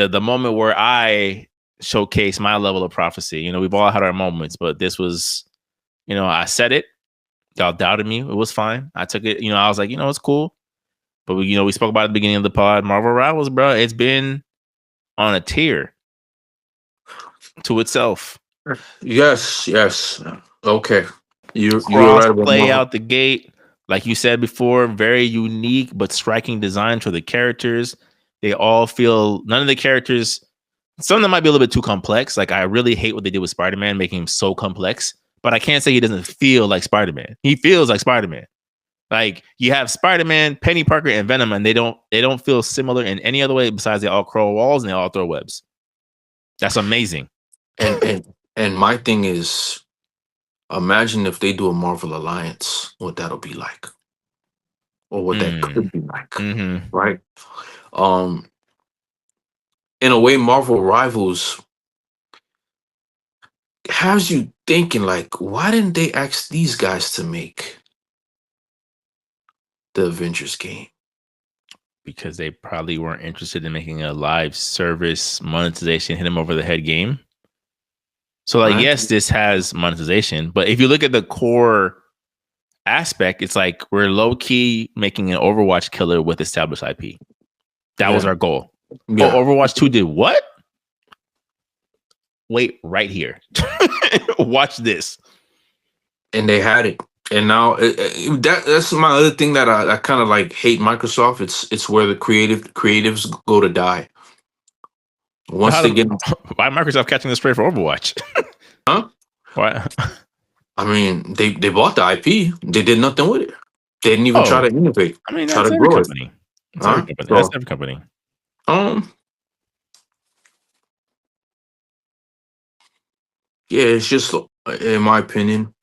the moment where I showcased my level of prophecy. You know, we've all had our moments, but this was, you know, I said it. Y'all doubted me. It was fine. I took it. You know, I was like, you know, it's cool. But we, you know, we spoke about it at the beginning of the pod. Marvel Rivals, bro. It's been on a tier to itself. Yes. Okay. You were right Cross about play Marvel. out the gate, like you said before, very unique but striking design for the characters. They all feel none of the characters. Some of them might be a little bit too complex. Like I really hate what they did with Spider-Man, making him so complex. But I can't say he doesn't feel like Spider-Man. He feels like Spider-Man. Like you have Spider-Man, Penny Parker, and Venom, and they don't feel similar in any other way besides they all crawl walls and they all throw webs. That's amazing. And my thing is, imagine if they do a Marvel Alliance, what that'll be like, or what that could be like, right? Um, in a way, Marvel Rivals has you thinking like, why didn't they ask these guys to make the Avengers game? Because they probably weren't interested in making a live service monetization hit them over the head game. So like, Right? yes, this has monetization, but if you look at the core aspect, it's like we're low key making an Overwatch killer with established IP. That was our goal. Yeah. Oh, Overwatch 2 did what? Wait, right here. Watch this. And they had it. And now that's my other thing that I kind of like hate Microsoft. It's where the creatives go to die. Once they get, why Microsoft catching the spray for Overwatch? huh? Why? I mean, they bought the IP. They did nothing with it. They didn't even try to innovate. I mean, try that's to every grow company. it. That's every company. So, That's every company. Yeah, it's just, in my opinion,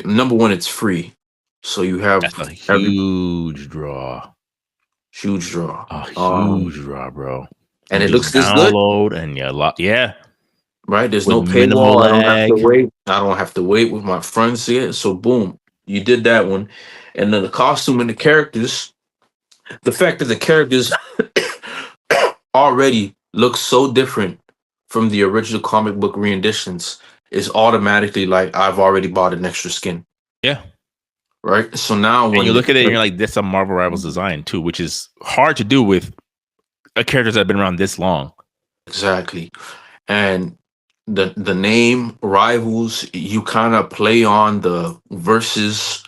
number one, it's free, so you have That's a huge draw. Huge draw. A huge draw, bro. And you it looks this good. Download and yeah. Right, there's With no minimal paywall. I don't have to lag. wait. I don't have to wait with my friends yet. So boom, you did that one, and then the costume and the characters. The fact that the characters already look so different from the original comic book renditions is automatically like I've already bought an extra skin. Yeah. Right. So now when you look at it, you're like, "This a Marvel Rivals design too," which is hard to do with characters that have been around this long. Exactly, and the name Rivals, you kind of play on the versus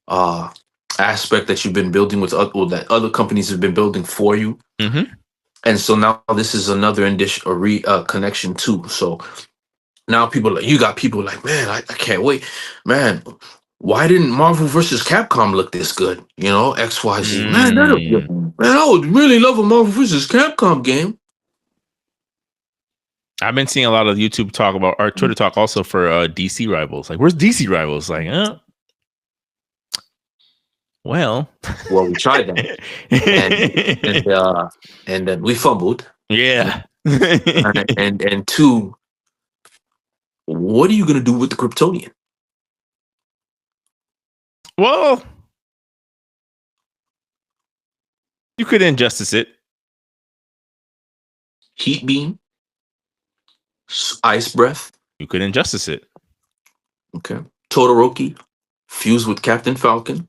aspect that you've been building with that other companies have been building for you. And so now this is another connection too. So now you got people like, man, I can't wait, man. Why didn't Marvel versus Capcom look this good? You know, XYZ. Man, I would really love a Marvel versus Capcom game. I've been seeing a lot of YouTube talk about, or Twitter talk also for DC Rivals. Like, where's DC Rivals? Like, well, we tried that, and then we fumbled. Yeah, and two, what are you gonna do with the Kryptonian? Well, you could injustice it. Heat beam, ice breath. You could injustice it. Okay, Todoroki fused with Captain Falcon.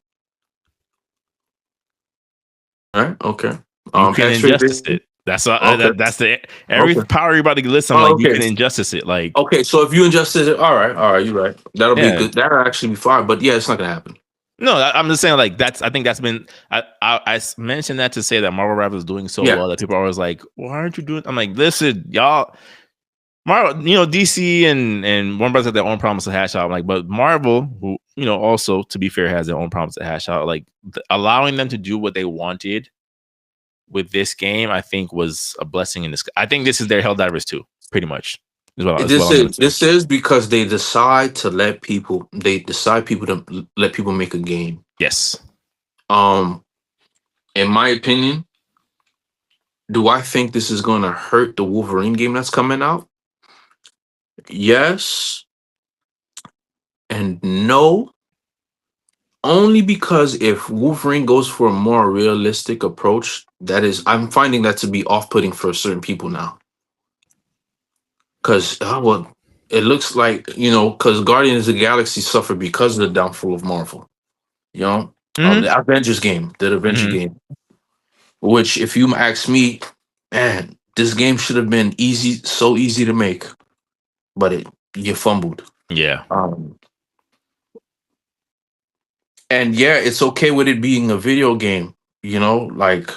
All right. Okay. You can injustice it. That's that's the every power you're about to list. I'm like, you can injustice it. Like, okay, so if you injustice it, all right, you're right. That'll be good. That'll actually be fine. But yeah, it's not gonna happen. No, I'm just saying, like, I think that's been. I mentioned that to say that Marvel Rivals is doing so well that people are always like, why aren't you doing? I'm like, listen, y'all. Marvel, you know, DC and Warner Bros. Have their own problems to hash out. I'm like, but Marvel, who, you know, also to be fair, has their own problems to hash out. Like, allowing them to do what they wanted with this game, I think, was a blessing in this. I think this is their Helldivers 2, pretty much. This is because they decide to let people. They decide to let people make a game. Yes. In my opinion, do I think this is going to hurt the Wolverine game that's coming out? Yes. And no. Only because if Wolverine goes for a more realistic approach, that is, I'm finding that to be off-putting for certain people now. Because well, it looks like because Guardians of the Galaxy suffered because of the downfall of Marvel. Mm-hmm. The Avengers game, the Avengers Mm-hmm. game, which if you ask me, man, this game should have been easy, so easy to make, but you fumbled. Yeah. Um, and yeah, it's okay with it being a video game. Like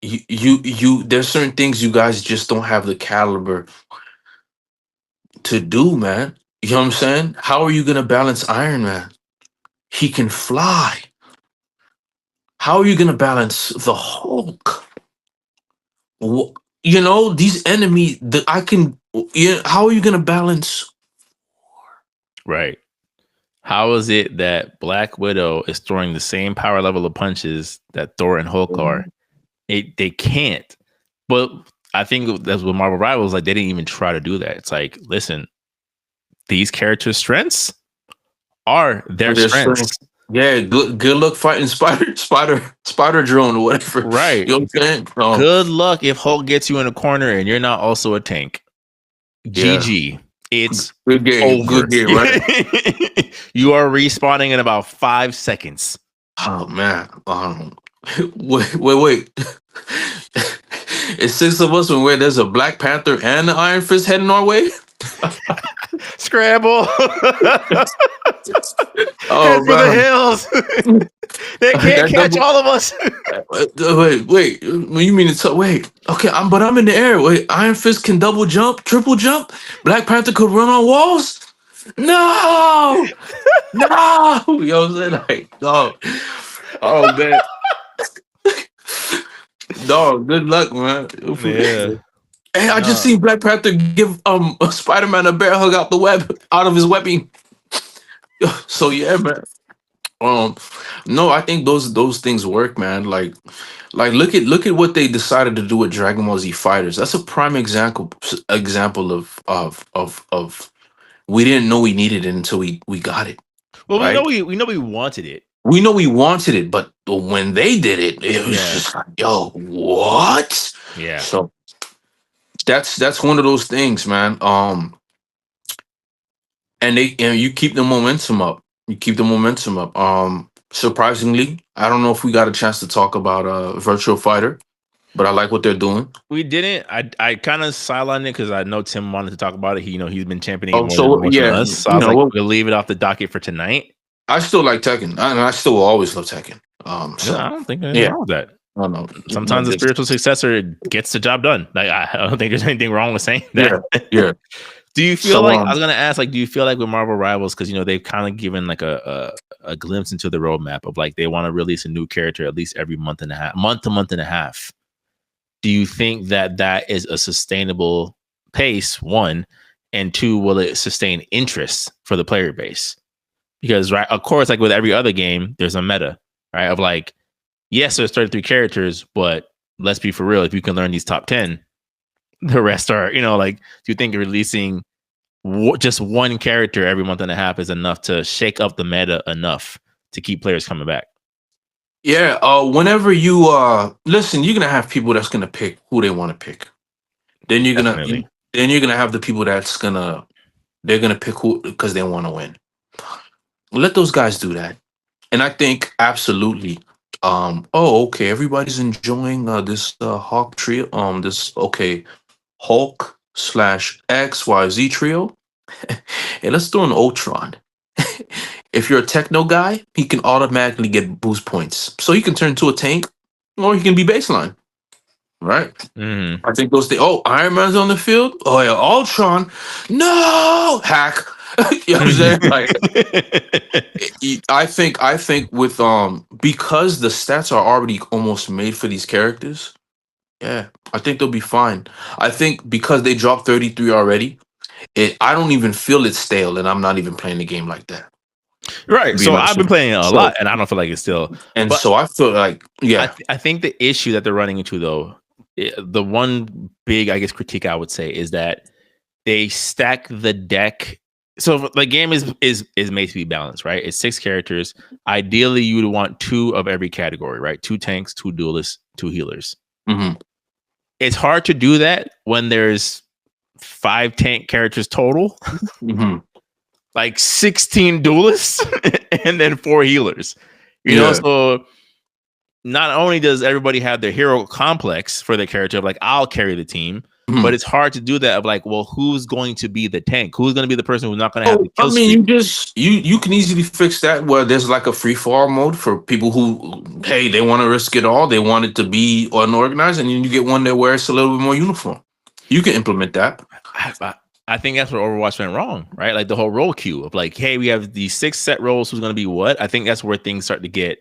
there's certain things you guys just don't have the caliber to do, man. You know what I'm saying? How are you gonna balance Iron Man? He can fly. How are you gonna balance the Hulk? These enemies that I can. How are you gonna balance? Right. How is it that Black Widow is throwing the same power level of punches that Thor and Hulk are? They can't. But I think that's what Marvel Rivals, like, they didn't even try to do that. It's like, listen, these characters' strengths are their Their strength. strengths. Yeah, good luck fighting spider drone or whatever. Right. You know what I'm saying? Good luck if Hulk gets you in a corner and you're not also a tank. Yeah. GG. It's Good game. over. Good game, right? You are respawning in about 5 seconds. Oh man. Wait. It's six of us, and where there's a Black Panther and an Iron Fist heading our way. Scramble. Oh Head for the man. hills. They can't That catch double. all of us. Wait. You mean to wait? Okay, but I'm in the air. Wait, Iron Fist can double jump, triple jump. Black Panther could run on walls. No, no. You know what I'm saying? Like, oh man, dog. Good luck, man. Yeah. Hey, I just No. seen Black Panther give Spider-Man a bear hug out the web out of his webbing. So yeah, man. Um, no, I think those things work, man. Like look at what they decided to do with Dragon Ball Z Fighters. That's a prime example of we didn't know we needed it until we got it, Well, right? we know we wanted it. We know we wanted it, but when they did it, it was Yeah. just like, yo, what? Yeah. So that's one of those things, man. And you keep the momentum up. You keep the momentum up. Surprisingly, I don't know if we got a chance to talk about Virtual Fighter, but I like what they're doing. We didn't. I kind of sidelined it because I know Tim wanted to talk about it. He's been championing it Oh, more than so yeah, us. So I was like, well, we'll leave it off the docket for tonight. I still like Tekken, and I still will always love Tekken. No, So I don't think there's anything yeah, wrong with that. no, no, Sometimes the this, spiritual successor gets the job done. Like, I don't think there's anything wrong with saying that. yeah. Do you feel So like, I was gonna ask, like, do you feel like with Marvel Rivals, because they've kind of given like a glimpse into the roadmap of, like, they want to release a new character at least every month to month and a half. Do you think that is a sustainable pace? One, and two, will it sustain interest for the player base? Because, right, of course, like with every other game, there's a meta, right? Of like, yes, there's 33 characters, but let's be for real. If you can learn these top 10, the rest are, like, do you think releasing just one character every month and a half is enough to shake up the meta enough to keep players coming back? yeah, whenever you listen, you're gonna have people that's gonna pick who they want to pick. Then you're gonna Definitely. then you're gonna have the people they're gonna pick who because they want to win. Let those guys do that. And I think absolutely. Okay, everybody's enjoying this Hawk trio. This okay, Hulk slash XYZ trio. Hey, let's throw an Ultron. If you're a techno guy, he can automatically get boost points. So he can turn into a tank, or he can be baseline. Right? Mm-hmm. I think those things. Oh, Iron Man's on the field. Oh yeah, Ultron. No hack. You know what I'm saying? Like, I think with because the stats are already almost made for these characters. Yeah, I think they'll be fine. I think because they dropped 33 already, I don't even feel it's stale, and I'm not even playing the game like that. To Right. be So honest I've been with you. playing it a lot, and I don't feel like it's still. And But so I feel like, yeah, I think the issue that they're running into, though, the one big, I guess, critique I would say is that they stack the deck So the game is made to be balanced, right? It's 6 characters. Ideally, you would want 2 of every category, right? 2 tanks, 2 duelists, 2 healers. Mm-hmm. It's hard to do that when there's 5 tank characters total, Mm-hmm. like 16 duelists, and then 4 healers. You know, Yeah. so not only does everybody have their hero complex for their character of like, I'll carry the team, but Mhm. it's hard to do that of like, well, who's going to be the tank? Who's going to be the person who's not going to have Oh, the I kill mean, streak? you can easily fix that where there's like a free fall mode for people who, hey, they want to risk it all. They want it to be unorganized, and then you get one that where it's a little bit more uniform. You can implement that. I think that's where Overwatch went wrong, right? Like the whole role queue of like, hey, we have these 6 set roles. Who's going to be what? I think that's where things start to get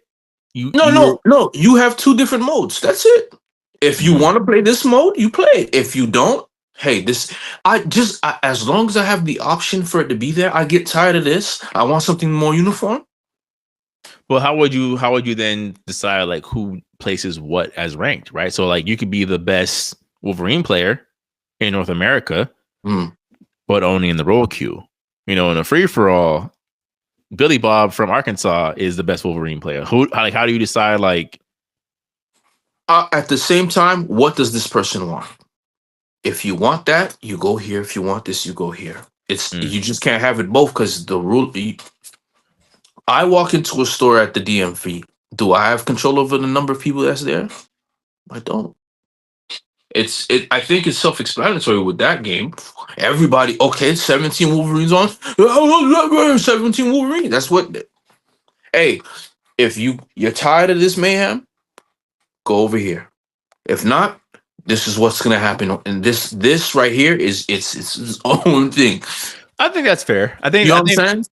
No, you. no, no. You have 2 different modes. That's it. If you Mhm. want to play this mode, you play it. If you don't, hey, as long as I have the option for it to be there, I get tired of this. I want something more uniform. Well, how would you then decide like who places what as ranked, right? So like you could be the best Wolverine player in North America, Hmm. but only in the role queue. You know, in a free for all, Billy Bob from Arkansas is the best Wolverine player. How do you decide like At the same time, what does this person want? If you want that, you go here. If you want this, you go here. mm, You just can't have it both because the rule. I walk into a store at the DMV. Do I have control over the number of people that's there? I don't. I think it's self-explanatory with that game. Everybody, okay, 17 Wolverines on. 17 Wolverines. That's what. Hey, if you're tired of this mayhem, go over here. If not, this is what's gonna happen. And this right here is it's its own thing. I think that's fair. I You think know I what I'm think saying?